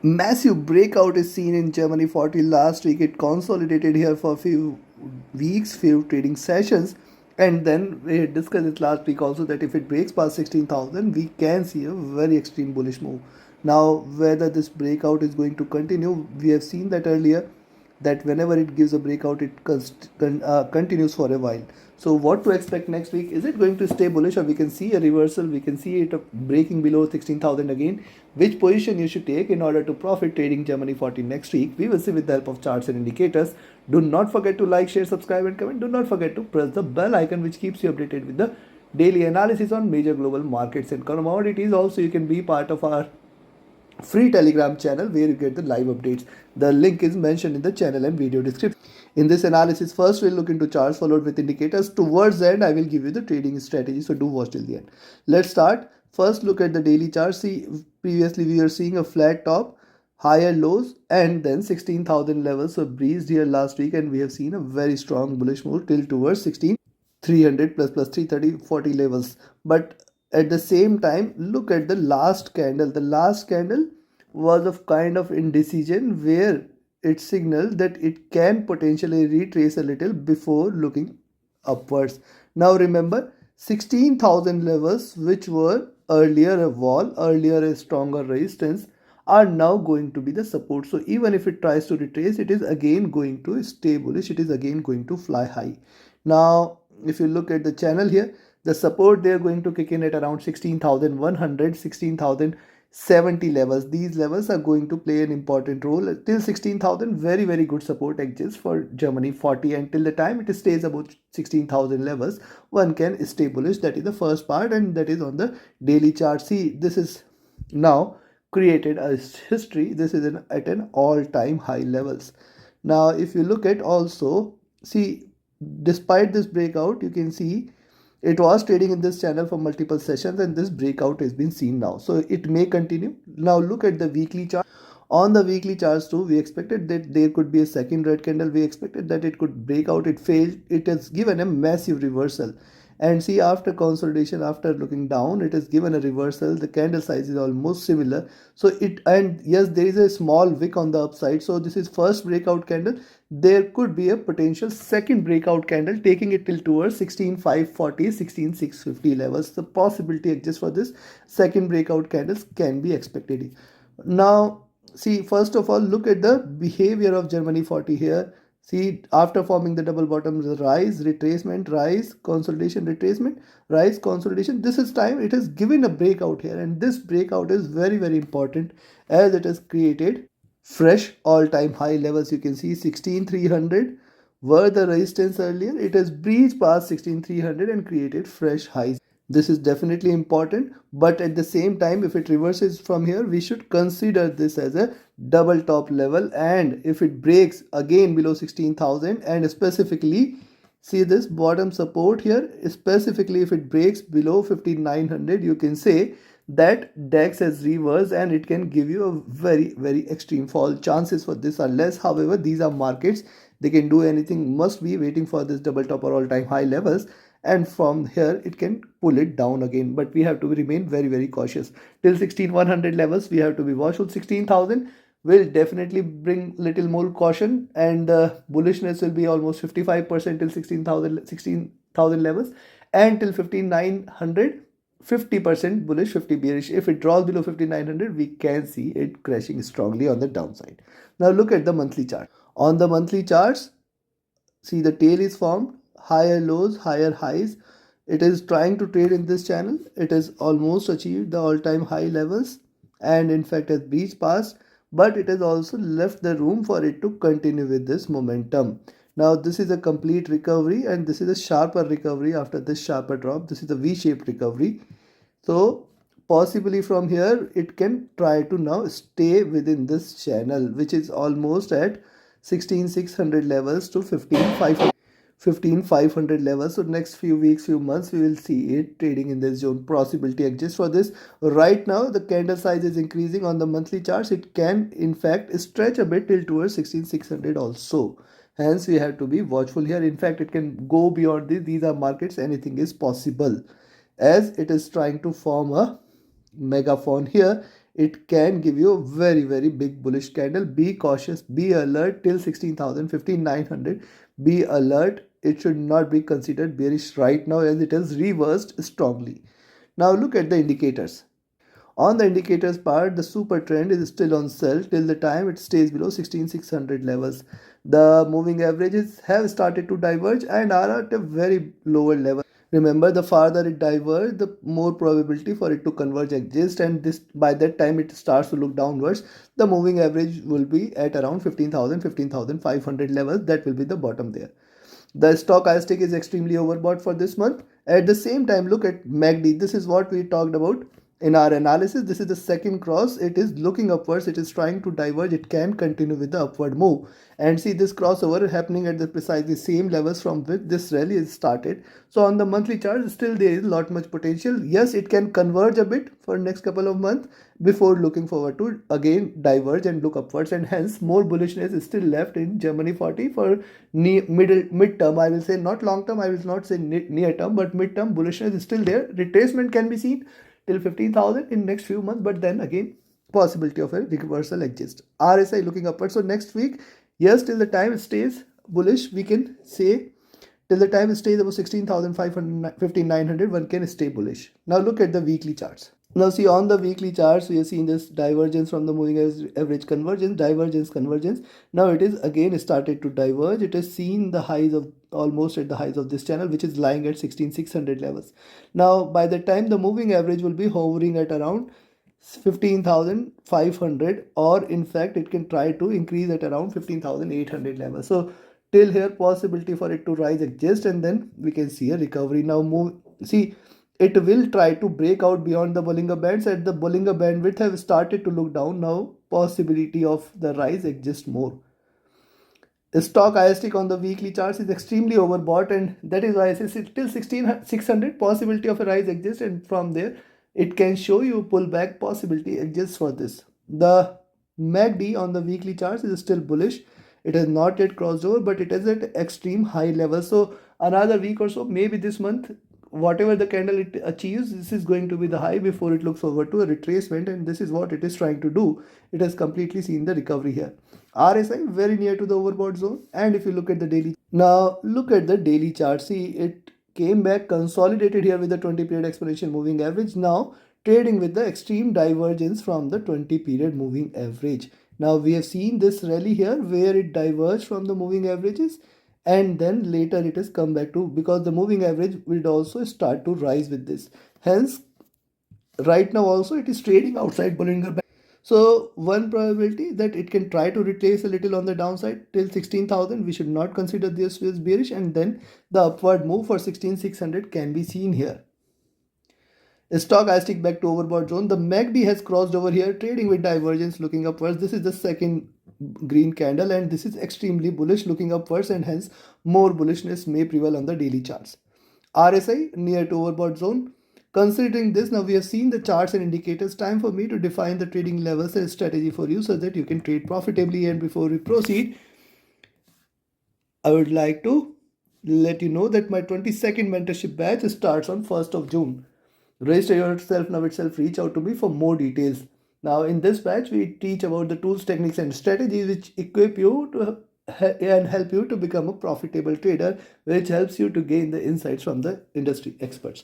Massive breakout is seen in Germany40 last week. It consolidated here for a few weeks, few trading sessions, and then we had discussed it last week also that if it breaks past 16,000, we can see a very extreme bullish move. Now, whether this breakout is going to continue, we have seen that earlier, that whenever it gives a breakout, it continues for a while. So what to expect next week? Is it going to stay bullish, or we can see a reversal? We can see it breaking below 16,000 again. Which position you should take in order to profit trading Germany40 next week? We will see with the help of charts and indicators. Do not forget to like, share, subscribe and comment. Do not forget to press the bell icon which keeps you updated with the daily analysis on major global markets and commodities. Also, you can be part of our free Telegram channel where you get the live updates. The link is mentioned in the channel and video description. In this analysis, first we'll look into charts followed with indicators. Towards the end, I will give you the trading strategy, so do watch till the end. Let's start. First, look at the daily chart. See, previously we were seeing a flat top, higher lows, and then 16,000 levels. So breezed here last week, and we have seen a very strong bullish move till towards 16,300 plus 330, 40 levels. But at the same time, look at the last candle. The last candle was of kind of indecision where it signaled that it can potentially retrace a little before looking upwards. Now remember, 16,000 levels, which were earlier a wall, earlier a stronger resistance, are now going to be the support. So even if it tries to retrace, it is again going to stay bullish. It is again going to fly high. Now, if you look at the channel here, the support they are going to kick in at around 16,100, 16,070 levels. These levels are going to play an important role. Till 16,000, very good support exists for Germany40, and till the time it stays about 16,000 levels, one can stay bullish. That is the first part, and that is on the daily chart. See, this is now created a history. This is at an all-time high levels. Now, if you look at also, see, despite this breakout, you can see it was trading in this channel for multiple sessions, and this breakout has been seen now. So it may continue. Now look at the weekly chart. On the weekly charts too, we expected that there could be a second red candle. We expected that it could break out. It failed. It has given a massive reversal. And see, after consolidation, after looking down, it has given a reversal. The candle size is almost similar. So and yes, there is a small wick on the upside. So this is first breakout candle. There could be a potential second breakout candle taking it till towards 16,540, 16,650 levels. The possibility exists for this second breakout candles can be expected. Now, see, first of all, look at the behavior of Germany40 here. See, after forming the double bottoms, rise, retracement, rise, consolidation, retracement, rise, consolidation. This is time it has given a breakout here, and this breakout is very important as it has created fresh all-time high levels. You can see 16,300 were the resistance earlier. It has breached past 16,300 and created fresh highs. This is definitely important, but at the same time, if it reverses from here, we should consider this as a double top level. And if it breaks again below 16,000, and specifically see this bottom support here, specifically if it breaks below 5,900, you can say that DAX has reversed and it can give you a very extreme fall. Chances for this are less. However, these are markets, they can do anything. Must be waiting for this double top or all-time high levels, and from here it can pull it down again. But we have to remain very cautious. Till 16,100 levels, we have to be watchful. 16,000 will definitely bring little more caution, and the bullishness will be almost 55% till 16,000 levels, and till 15,900, 50% bullish, 50 bearish. If it draws below 5,900, we can see it crashing strongly on the downside. Now look at the monthly chart. On the monthly charts, see, the tail is formed, higher lows, higher highs. It is trying to trade in this channel. It has almost achieved the all-time high levels, and in fact has breached past, but it has also left the room for it to continue with this momentum. Now this is a complete recovery, and this is a sharper recovery after this sharper drop. This is a V-shaped recovery. So possibly from here it can try to now stay within this channel, which is almost at 16,600 levels to 15,500 levels. So next few weeks, few months, we will see it trading in this zone. Possibility exists for this. Right now the candle size is increasing on the monthly charts. It can in fact stretch a bit till towards 16,600 also. Hence we have to be watchful here. In fact, it can go beyond this. These are markets, anything is possible, as it is trying to form a megaphone here. it can give you a very big bullish candle. Be cautious, be alert till 16,000, 15,900. Be alert. It should not be considered bearish right now as it has reversed strongly. Now look at the indicators. On the indicators part, the super trend is still on sell till the time it stays below 16,600 levels. The moving averages have started to diverge and are at a very lower level. Remember, the farther it diverges, the more probability for it to converge exists, and this by that time it starts to look downwards. The moving average will be at around 15,000, 15,500 levels. That will be the bottom there. The stochastic is extremely overbought for this month. At the same time, look at MACD. This is what we talked about in our analysis. This is the second cross. It is looking upwards. It is trying to diverge. It can continue with the upward move. And see this crossover happening at the precisely same levels from which this rally is started. So on the monthly chart, still there is lot much potential. Yes, it can converge a bit for next couple of months before looking forward to again diverge and look upwards, and hence more bullishness is still left in Germany40 for mid-term. I will say not long term, I will not say near term, but mid-term bullishness is still there. Retracement can be seen till 15,000 in next few months, but then again possibility of a reversal exists. RSI looking upwards. So next week, yes, till the time it stays bullish, we can say till the time it stays above 16,500, 15,900, one can stay bullish. Now look at the weekly charts. Now see, on the weekly charts, we are seeing this divergence from the moving average, convergence, divergence, convergence. Now it is again started to diverge. It has seen the highs of almost at the highs of this channel, which is lying at 16,600 levels. Now by the time the moving average will be hovering at around 15,500, or in fact it can try to increase at around 15,800 levels. So till here possibility for it to rise exists, and then we can see a recovery. Now see, it will try to break out beyond the Bollinger Bands, and the Bollinger Bandwidth have started to look down. Now possibility of the rise exists more. The stochastic on the weekly charts is extremely overbought, and that is why I say till 16,600 possibility of a rise exists, and from there it can show you pullback possibility exists for this. The MACD on the weekly charts is still bullish. It has not yet crossed over, but it is at extreme high level. So another week or so, maybe this month, whatever the candle it achieves, this is going to be the high before it looks forward to a retracement, and this is what it is trying to do. It has completely seen the recovery here. RSI very near to the overbought zone, and if you look at the daily, now look at the daily chart. See, it came back, consolidated here with the 20 period exponential moving average. Now trading with the extreme divergence from the 20 period moving average. Now we have seen this rally here where it diverged from the moving averages, and then later it has come back to, because the moving average will also start to rise with this. Hence right now also it is trading outside Bollinger Band. So one probability that it can try to retrace a little on the downside till 16,000. We should not consider this as bearish, and then the upward move for 16,600 can be seen here. Stochastic back to overbought zone. The MACD has crossed over here, trading with divergence looking upwards. This is the second green candle, and this is extremely bullish looking upwards, and hence more bullishness may prevail on the daily charts. RSI near to overbought zone. Considering this, now we have seen the charts and indicators. Time for me to define the trading levels and strategy for you so that you can trade profitably. And before we proceed, I would like to let you know that my 22nd mentorship batch starts on 1st of June. Register yourself now itself, reach out to me for more details. Now in this batch, we teach about the tools, techniques and strategies which equip you to and help you to become a profitable trader, which helps you to gain the insights from the industry experts.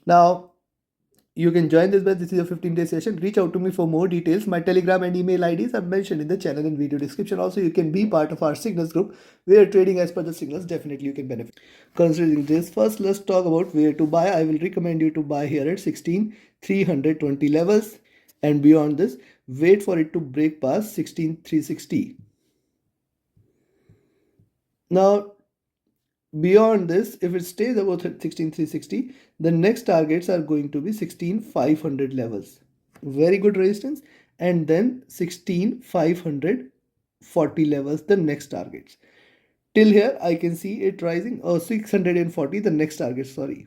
Now you can join this batch. This is a 15-day session. Reach out to me for more details. My Telegram and email IDs are mentioned in the channel and video description. Also, you can be part of our signals group where trading as per the signals definitely you can benefit. Considering this, first let's talk about where to buy. I will recommend you to buy here at 16,320 levels, and beyond this, wait for it to break past 16,360. Now beyond this, if it stays above 16,360, the next targets are going to be 16,500 levels. Very good resistance. And then 16,540 levels, the next targets. Till here, I can see it rising. 640, the next target, sorry.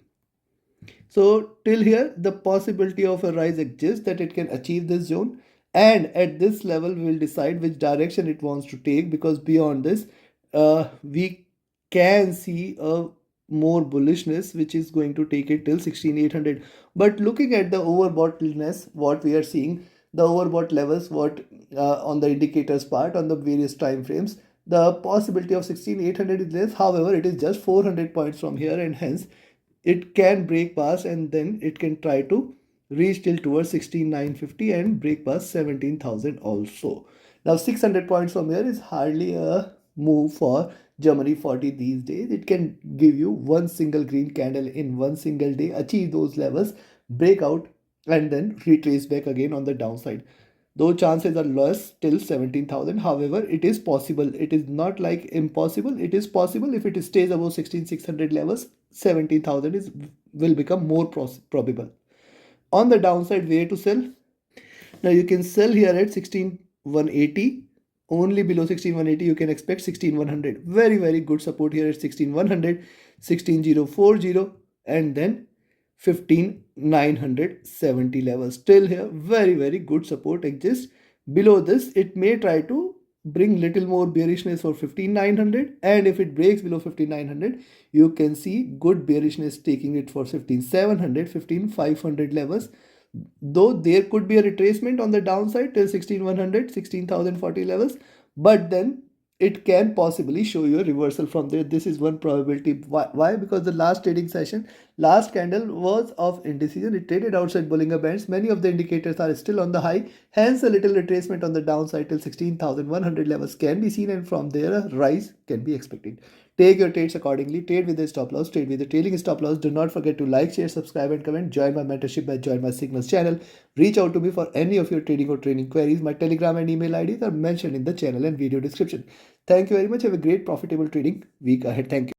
So till here, the possibility of a rise exists that it can achieve this zone. And at this level, we will decide which direction it wants to take, because beyond this, we can see a more bullishness which is going to take it till 16,800. But looking at the overboughtness, what we are seeing, the overbought levels, what on the indicators part on the various time frames, the possibility of 16,800 is less. However, it is just 400 points from here, and hence it can break past, and then it can try to reach till towards 16,950 and break past 17,000 also. Now 600 points from here is hardly a move for Germany40 these days. It can give you one single green candle in one single day, achieve those levels, break out, and then retrace back again on the downside. Though chances are less till 17,000, however, it is possible. It is not like impossible. It is possible. If it stays above 16,600 levels, 17,000 is will become more probable. On the downside, where to sell? Now you can sell here at 16,180. Only below 16,180 you can expect 16,100. Very, very good support here at 16,100, 16,040, and then 15,970 levels. Still here, very, very good support exists. Below this, it may try to bring little more bearishness for 15,900, and if it breaks below 15,900, you can see good bearishness taking it for 15,700, 15,500 levels. Though there could be a retracement on the downside till 16,100, 16,040 levels, but then it can possibly show you a reversal from there. This is one probability. Why? Because the last trading session, last candle was of indecision. It traded outside Bollinger Bands. Many of the indicators are still on the high. Hence, a little retracement on the downside till 16,100 levels can be seen, and from there a rise can be expected. Take your trades accordingly. Trade with a stop loss. Trade with a trailing stop loss. Do not forget to like, share, subscribe, and comment. Join my mentorship by Join My Signals channel. Reach out to me for any of your trading or training queries. My Telegram and email IDs are mentioned in the channel and video description. Thank you very much. Have a great profitable trading week ahead. Thank you.